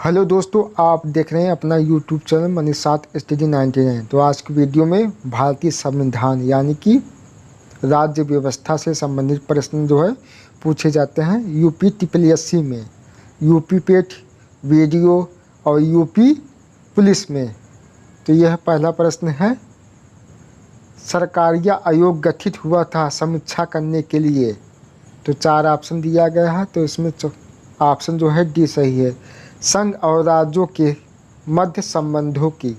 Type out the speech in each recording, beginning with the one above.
Hello दोस्तों, आप देख रहे हैं अपना यूट्यूब चैनल मनीषात स्टडी 99। तो आज की वीडियो में भारतीय संविधान यानी कि राज्य व्यवस्था से संबंधित प्रश्न जो है पूछे जाते हैं यूपी TSSC में, यूपी पेट वीडियो और यूपी पुलिस में। तो यह पहला प्रश्न है, सरकारिया आयोग गठित हुआ था समीक्षा करने के लिए। तो 4 ऑप्शन दिया गया है, तो इसमें ऑप्शन जो है डी सही है, संघ और राज्यों के मध्य संबंधों की।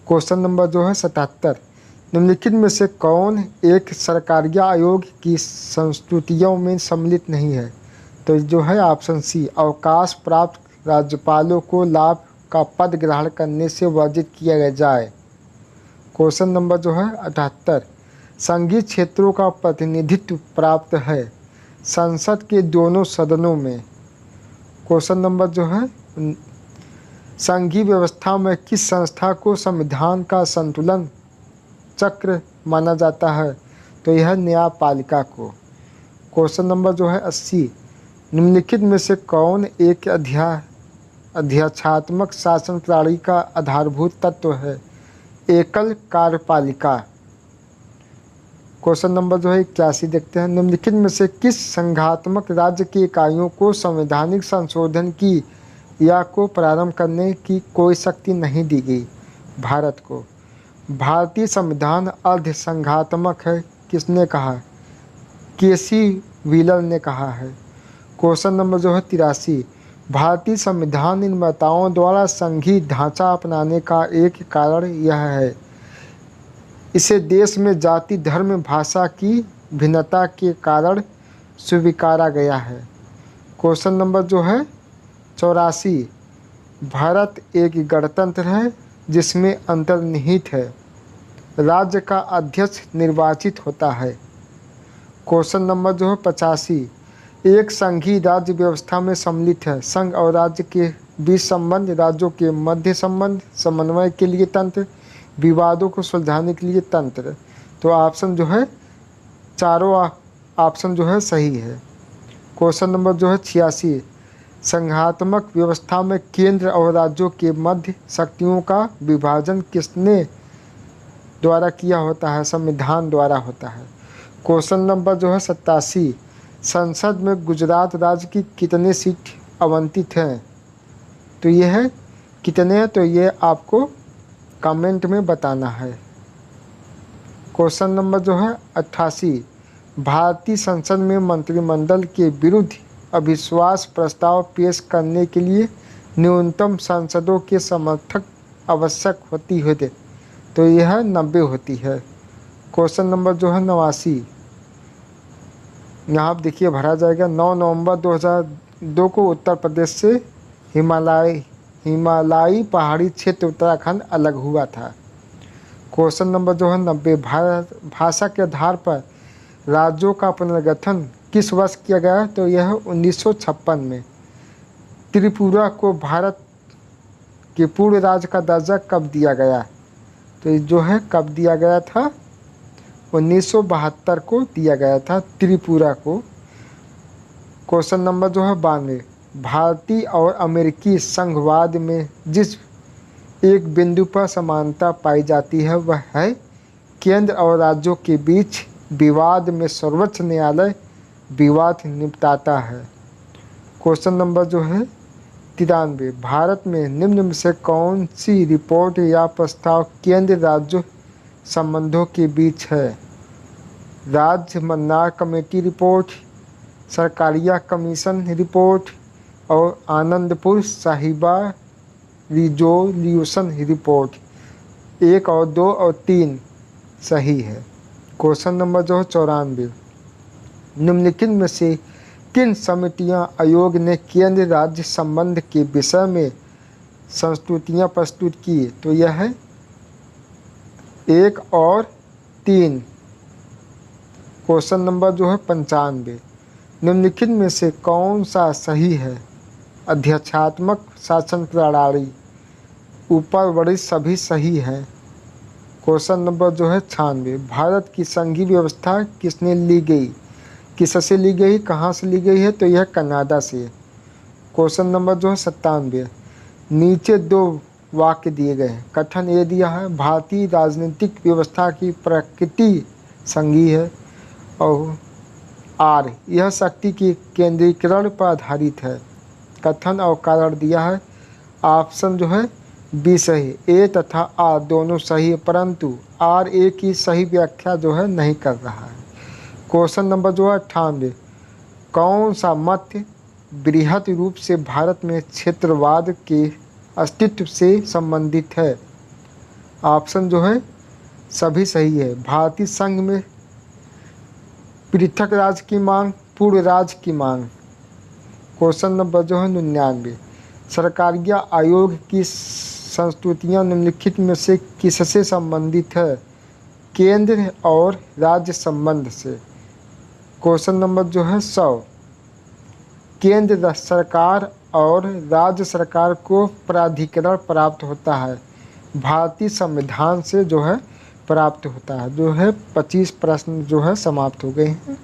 क्वेश्चन नंबर जो है 77, निम्नलिखित में से कौन एक सरकारिया आयोग की संस्तुतियों में सम्मिलित नहीं है। तो जो है ऑप्शन सी, अवकाश प्राप्त राज्यपालों को लाभ का पद ग्रहण करने से वर्जित किया जाए। क्वेश्चन नंबर जो है 78, संघीय क्षेत्रों का प्रतिनिधित्व प्राप्त है संसद के दोनों सदनों में। क्वेश्चन नंबर जो है, संघीय व्यवस्था में किस संस्था को संविधान का संतुलन चक्र माना जाता है। तो यह न्यायपालिका को। क्वेश्चन नंबर जो है 80, निम्नलिखित में से कौन एक अध्यक्षात्मक शासन प्रणाली का आधारभूत तत्व है। एकल कार्यपालिका। क्वेश्चन नंबर जो है 81 देखते हैं, निम्नलिखित में से किस संघात्मक राज्य की इकाइयों को संवैधानिक संशोधन की या को प्रारंभ करने की कोई शक्ति नहीं दी गई। भारत को। भारतीय संविधान अर्ध संघात्मक है, किसने कहा। केसी व्हीलर ने कहा है। क्वेश्चन नंबर जो है 83, भारतीय संविधान निर्माताओं द्वारा संघीय ढांचा अपनाने का एक कारण यह है, इसे देश में जाति धर्म भाषा की भिन्नता के कारण स्वीकारा गया है। क्वेश्चन नंबर जो है 84, भारत एक गणतंत्र है जिसमें अंतर्निहित है राज्य का अध्यक्ष निर्वाचित होता है। क्वेश्चन नंबर जो है 85, एक संघीय राज्य व्यवस्था में सम्मिलित है संघ और राज्य के बीच संबंध, राज्यों के मध्य संबंध, समन्वय के लिए तंत्र, विवादों को सुलझाने के लिए तंत्र। तो ऑप्शन जो है चारों ऑप्शन जो है सही है। क्वेश्चन नंबर जो है 86, संघात्मक व्यवस्था में केंद्र और राज्यों के मध्य शक्तियों का विभाजन किसने द्वारा किया होता है। संविधान द्वारा होता है। क्वेश्चन नंबर जो है 87, संसद में गुजरात राज्य की कितने सीट आवंटित हैं। तो यह है कितने हैं, तो ये आपको कमेंट में बताना है। क्वेश्चन नंबर जो है 88, भारतीय संसद में मंत्रिमंडल के विरुद्ध अविश्वास प्रस्ताव पेश करने के लिए न्यूनतम सांसदों के समर्थक आवश्यक होती है। तो यह 90 होती है। क्वेश्चन नंबर जो है 89, यहाँ आप देखिए भरा जाएगा। 9 नवंबर 2002 को उत्तर प्रदेश से हिमालयी पहाड़ी क्षेत्र उत्तराखंड अलग हुआ था। क्वेश्चन नंबर जो है 90, भाषा के आधार पर राज्यों का पुनर्गठन किस वर्ष किया गया। तो यह 1956 में। त्रिपुरा को भारत के पूर्ण राज्य का दर्जा कब दिया गया। तो जो है कब दिया गया था, 1972 को दिया गया था त्रिपुरा को। क्वेश्चन नंबर जो है 92, भारतीय और अमेरिकी संघवाद में जिस एक बिंदु पर समानता पाई जाती है वह है केंद्र और राज्यों के बीच विवाद में सर्वोच्च न्यायालय विवाद निपटाता है। क्वेश्चन नंबर जो है 93, भारत में निम्न में से कौन सी रिपोर्ट या प्रस्ताव केंद्र राज्य संबंधों के बीच है। राज्य Mannar committee report, Sarkaria commission report और आनंदपुर साहिबा रिजोल्यूशन रिपोर्ट। 1 और 2 और 3 सही है। क्वेश्चन नंबर जो है 94, निम्नलिखित में से किन समितियां आयोग ने केंद्र राज्य संबंध के विषय में संस्तुतियां प्रस्तुत की। तो यह है 1 और 3। क्वेश्चन नंबर जो है 95, निम्नलिखित में से कौन सा सही है। अध्यक्षात्मक शासन प्रणाली, ऊपर वर्णित सभी सही हैं। क्वेश्चन नंबर जो है 96, भारत की संघीय व्यवस्था किसने ली गई, किससे ली गई, कहाँ से ली गई है। तो यह कनाडा से। क्वेश्चन नंबर जो है 97, नीचे 2 वाक्य दिए गए हैं। कथन ये दिया है, भारतीय राजनीतिक व्यवस्था की प्रकृति संघीय है, और आर, यह शक्ति के केंद्रीकरण पर आधारित है। कथन और कारण दिया है। ऑप्शन जो है बी सही, ए तथा आर दोनों सही है, परंतु आर ए की सही व्याख्या जो है नहीं कर रहा है। क्वेश्चन नंबर जो है 98, कौन सा मत बृहत रूप से भारत में क्षेत्रवाद के अस्तित्व से संबंधित है? ऑप्शन जो है सभी सही है। भारतीय संघ में पृथक राज्य की मांग, पूर्ण राज्य की मांग। क्वेश्चन नंबर जो है 99, सरकारिया आयोग की संस्तुतियाँ निम्नलिखित में से किससे संबंधित है? केंद्र और राज्य संबंध से। क्वेश्चन नंबर जो है 100, केंद्र सरकार और राज्य सरकार को प्राधिकरण प्राप्त होता है, भारतीय संविधान से जो है प्राप्त होता है। जो है 25 प्रश्न जो है समाप्त हो गए हैं।